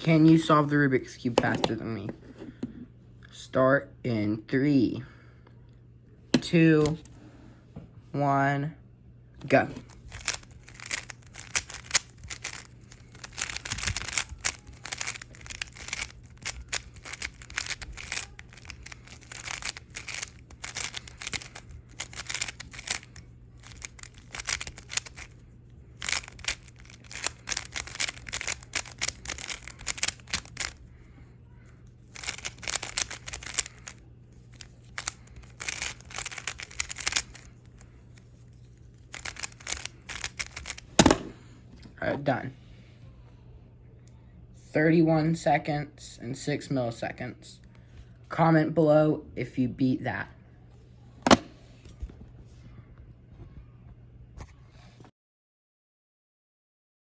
Can you solve the Rubik's Cube faster than me? Start in 3, 2, 1, go. Alright, done. 31 seconds and 6 milliseconds. Comment below if you beat that.